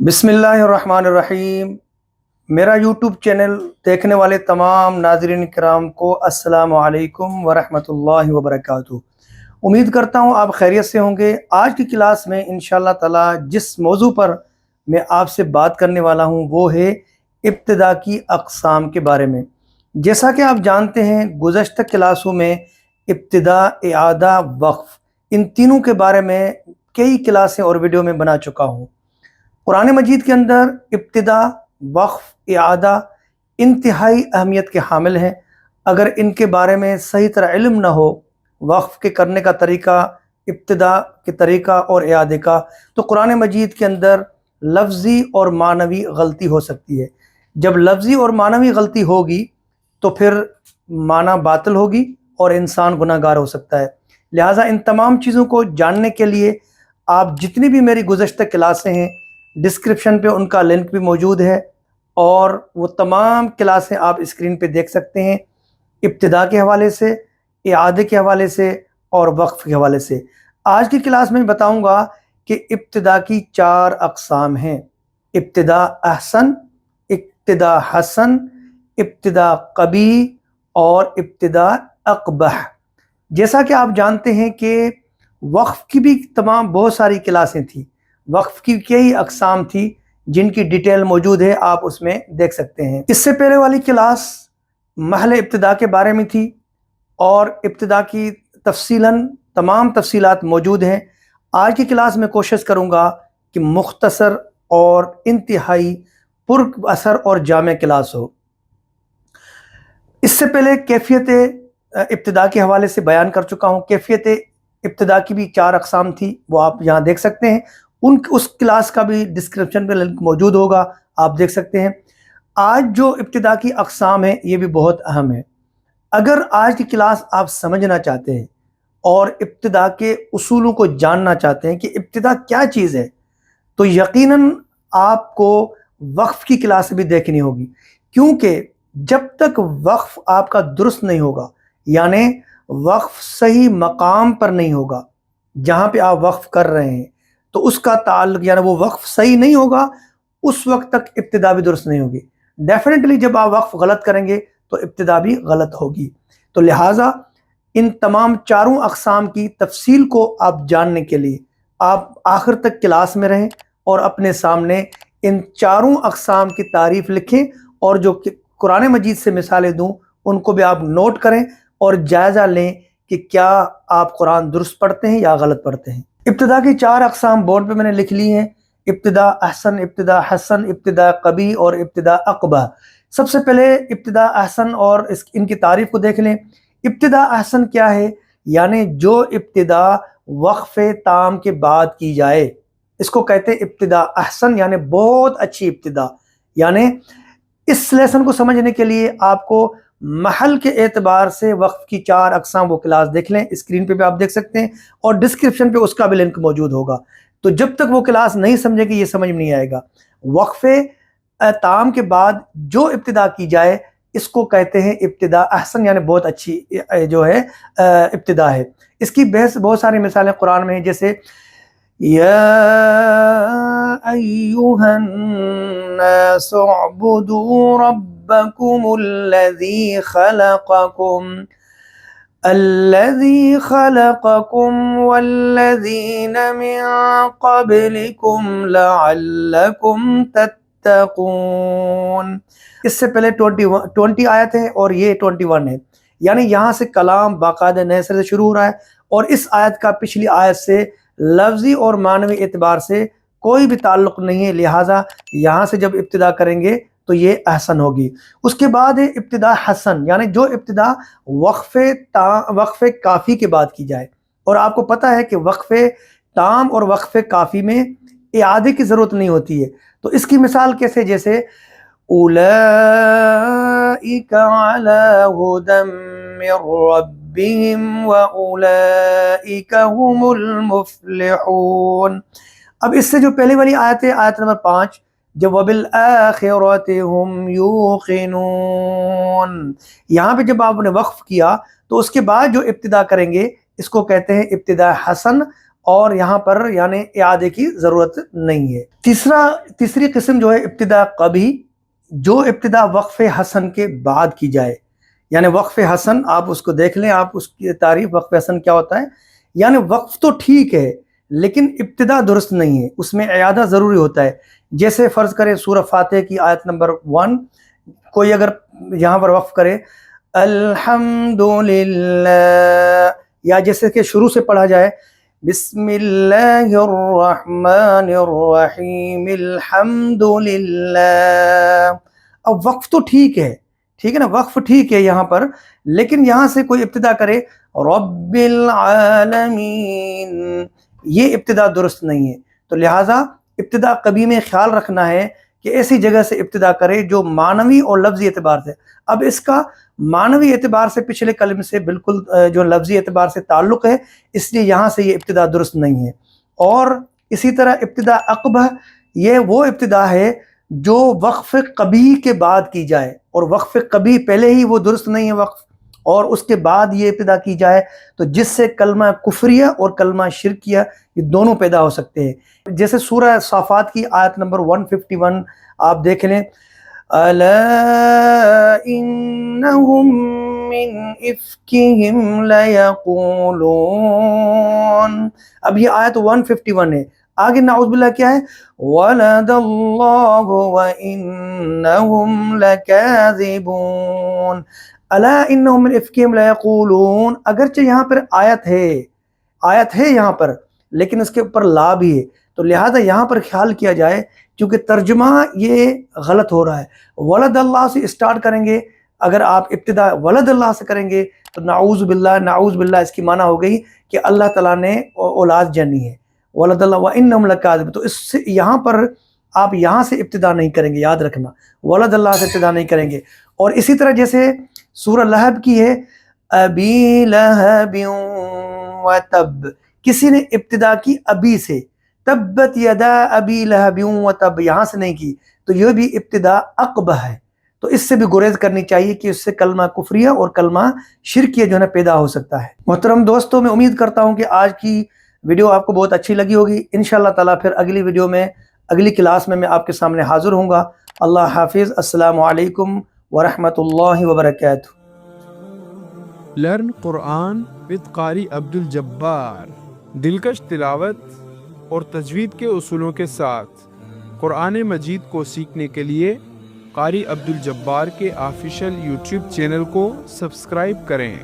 बिस्मिल्लाहिर्रहमानिर्रहीम। मेरा YouTube channel देखने वाले तमाम नाज़रीन किराम को अस्सलामु अलैकुम वरहमतुल्लाहि वबरकातुहू। उम्मीद करता हूँ आप खैरियत से होंगे। आज की क्लास में इंशाअल्लाह ताला जिस मौजू पर मैं आपसे बात करने वाला हूँ वो है इब्तिदा की अक़साम के बारे में। जैसा कि आप जानते हैं गुज़श्ता क्लासों में इब्तिदा, इआदा, वक्फ़, इन तीनों के बारे में कई क्लासें और वीडियो में बना चुका हूँ। कुरान मजीद के अंदर इब्तिदा, वक्फ़, इआदा इंतहाई अहमियत के हामिल हैं। अगर इनके बारे में सही तरह इल्म न हो, वक्फ़ के करने का तरीका, इब्तिदा के तरीका और इआदे का, तो कुरान मजीद के अंदर लफ्ज़ी और मानवी गलती हो सकती है। जब लफ्ज़ी और मानवी गलती होगी तो फिर माना बातिल होगी और इंसान गुनाहगार हो सकता है। लिहाजा इन तमाम चीज़ों को जानने के लिए आप जितनी भी मेरी गुज़श्ता क्लासें हैं डिस्क्रिप्शन पे उनका लिंक भी मौजूद है और वो तमाम क्लासें आप स्क्रीन पे देख सकते हैं, इब्तिदा के हवाले से, इआदे के हवाले से और वक्फ़ के हवाले से। आज की क्लास में बताऊंगा कि इब्तिदा की 4 अक़साम हैं: इब्तिदा अहसन, इब्तिदा हसन, इब्तिदा कबीह और इब्तिदा अक़बह। जैसा कि आप जानते हैं कि वक्फ़ की भी बहुत सारी क्लासें थी, वक्फ़ की कई अक़साम थी जिनकी डिटेल मौजूद है, आप उसमें देख सकते हैं। इससे पहले वाली क्लास महल इब्तिदा के बारे में थी और इब्तिदा की तफसीलन तमाम तफसीलात मौजूद हैं। आज की क्लास में कोशिश करूँगा कि मुख्तसर और इंतहाई पुर असर और जामे क्लास हो। इससे पहले कैफियत इब्तिदा के हवाले से बयान कर चुका हूँ। कैफियत इब्तिदा की भी 4 अक़साम थी, वो आप यहाँ देख सकते हैं। उस क्लास का भी डिस्क्रिप्शन पे लिंक मौजूद होगा, आप देख सकते हैं। आज जो इब्तिदा की अक़साम है ये भी बहुत अहम है। अगर आज की क्लास आप समझना चाहते हैं और इब्तिदा के उसूलों को जानना चाहते हैं कि इब्तिदा क्या चीज़ है, तो यकीनन आपको वक्फ़ की क्लास भी देखनी होगी, क्योंकि जब तक वक्फ़ आपका दुरुस्त नहीं होगा, यानी वक्फ़ सही मकाम पर नहीं होगा जहाँ पे आप वक्फ़ कर रहे हैं, तो उसका ताल्लुक यानी वो वक्फ़ सही नहीं होगा, उस वक्त तक इब्तिदा भी दुरुस्त नहीं होगी। डेफिनेटली जब आप वक्फ़ गलत करेंगे तो इब्तिदा भी गलत होगी। तो लिहाजा इन तमाम 4 अक़साम की तफसील को आप जानने के लिए आप आखिर तक क्लास में रहें और अपने सामने इन 4 अक़साम की तारीफ़ लिखें और जो कुरान मजीद से मिसालें दूँ उनको भी आप नोट करें और जायज़ा लें कि क्या आप कुरान दुरुस्त पढ़ते हैं या गलत पढ़ते हैं। इब्तिदा की 4 अक़साम बोर्ड पे मैंने लिख ली हैं: इब्तिदा अहसन, इब्तिदा हसन, इब्तिदा कबीह और इब्तिदा अक़बह। सबसे पहले इब्तिदा अहसन और इनकी तारीफ़ को देख लें। इब्तिदा अहसन क्या है? यानी जो इब्तिदा वक्फ़े ताम के बाद की जाए, इसको कहते हैं इब्तिदा अहसन, यानी बहुत अच्छी इब्तिदा। यानी इस लेसन को समझने के लिए आपको महल के एतबार से वक्फ़ की 4 अक़साम वो क्लास देख लें, स्क्रीन पे भी आप देख सकते हैं और डिस्क्रिप्शन पे उसका भी लिंक मौजूद होगा। तो जब तक वो क्लास नहीं समझेगी ये समझ में नहीं आएगा। वक्फ़े ताम के बाद जो इब्तिदा की जाए इसको कहते हैं इब्तिदा अहसन, यानी बहुत अच्छी जो है इब्तिदा है। इसकी बहुत सारी मिसालें कुरान में हैं, जैसे या अय्युहन नास उअ्बुदू रब्बकुमुल्लज़ी खलक़कुम वल्लज़ीन मिन क़ब्लिकुम लअल्लकुम तत्तक़ून। इससे पहले 20 आयत है और ये 21 है, यानी यहाँ से कलाम बाकायदा नए सिरे से शुरू हो रहा है और इस आयत का पिछली आयत से लफ्ज़ी और मानवी एतबार से कोई भी ताल्लुक़ नहीं है। लिहाजा यहाँ से जब इब्तिदा करेंगे तो ये अहसन होगी। उसके बाद है इब्तिदा हसन, यानी जो इब्तिदा वक्फ़े काफ़ी के बाद की जाए। और आपको पता है कि वक्फ़े ताम और वक्फ़े काफ़ी में इआदे की ज़रूरत नहीं होती है। तो इसकी मिसाल कैसे? जैसे उलाइका अला हुदम मिर रब्बिहिम व उलाइका हुमुल मुफ्लिहून। अब इससे जो पहले वाली आयत है, आयत नंबर 5, जब वबिल आखिरति हुम यूक़िनून, यहाँ पे जब आपने वक्फ़ किया तो उसके बाद जो इब्तिदा करेंगे इसको कहते हैं इब्तिदा हसन اور یہاں پر یعنی اعادے کی ضرورت نہیں ہے۔ تیسری قسم جو ہے ابتدا قبی، جو ابتدا وقف حسن کے بعد کی جائے، یعنی وقف حسن آپ اس کو دیکھ لیں، آپ اس کی تعریف وقف حسن کیا ہوتا ہے، یعنی وقف تو ٹھیک ہے لیکن ابتدا درست نہیں ہے، اس میں اعادہ ضروری ہوتا ہے۔ جیسے فرض کریں سورہ فاتحہ کی آیت نمبر 1 کوئی اگر یہاں پر وقف کرے الحمدللہ، یا جیسے کہ شروع سے پڑھا جائے بسم اللہ الرحمن الرحیم الحمدللہ، اب وقف تو ٹھیک ہے نا، وقف ٹھیک ہے یہاں پر، لیکن یہاں سے کوئی ابتدا کرے رب العالمین، یہ ابتدا درست نہیں ہے۔ تو لہٰذا ابتدا قبی میں خیال رکھنا ہے کہ ایسی جگہ سے ابتدا کرے جو معنوی اور لفظی اعتبار سے، اب اس کا معنوی اعتبار سے پچھلے کلمے سے بالکل جو لفظی اعتبار سے تعلق ہے، اس لیے یہاں سے یہ ابتدا درست نہیں ہے۔ اور اسی طرح ابتدا عقبہ، یہ وہ ابتدا ہے جو وقف قبی کے بعد کی جائے، اور وقف قبی پہلے ہی وہ درست نہیں ہے وقف، اور اس کے بعد یہ ابتدا کی جائے تو جس سے کلمہ کفریہ اور کلمہ شرکیہ یہ دونوں پیدا ہو سکتے ہیں۔ جیسے سورہ صافات کی آیت نمبر 151 آپ دیکھ لیں، الا انہم من افکہم لیقولون، اب یہ آیت 151 ہے، آگے نعوذ باللہ کیا ہے، ولد اللہ وانہم لکاذبون، الا انہم من افکہم لیقولون، اگرچہ یہاں پر آیت ہے یہاں پر، لیکن اس کے اوپر لا بھی ہے، تو لہذا یہاں پر خیال کیا جائے کیونکہ ترجمہ یہ غلط ہو رہا ہے۔ ولد اللہ سے اسٹارٹ کریں گے، اگر آپ ابتدا ولد اللہ سے کریں گے تو نعوذ باللہ اس کی معنی ہو گئی کہ اللہ تعالیٰ نے اولاد جنی ہے، ولد اللہ وانہم لکاذبون، تو اس سے یہاں پر آپ یہاں سے ابتدا نہیں کریں گے، یاد رکھنا ولد اللہ سے ابتدا نہیں کریں گے۔ اور اسی طرح جیسے سورہ لہب کی ہے ابی لہب وتب، کسی نے ابتدا کی ابی سے، تبت یدا ابی لہب وتب یہاں سے نہیں کی، تو یہ بھی ابتدا عقبہ ہے، تو اس سے بھی گریز کرنی چاہیے کہ اس سے کلمہ کفریہ اور کلمہ شرکیہ جو ہے نا پیدا ہو سکتا ہے۔ محترم دوستوں، میں امید کرتا ہوں کہ آج کی ویڈیو آپ کو بہت اچھی لگی ہوگی، انشاءاللہ تعالیٰ پھر اگلی ویڈیو میں اگلی کلاس میں آپ کے سامنے حاضر ہوں گا۔ اللہ حافظ، السلام علیکم ورحمۃ اللہ وبرکاتہ۔ لرن قرآن with قاری عبد الجبار، دلکش تلاوت اور تجوید کے اصولوں کے ساتھ قرآن مجید کو سیکھنے کے لیے قاری عبد الجبار کے آفیشیل یوٹیوب چینل کو سبسکرائب کریں۔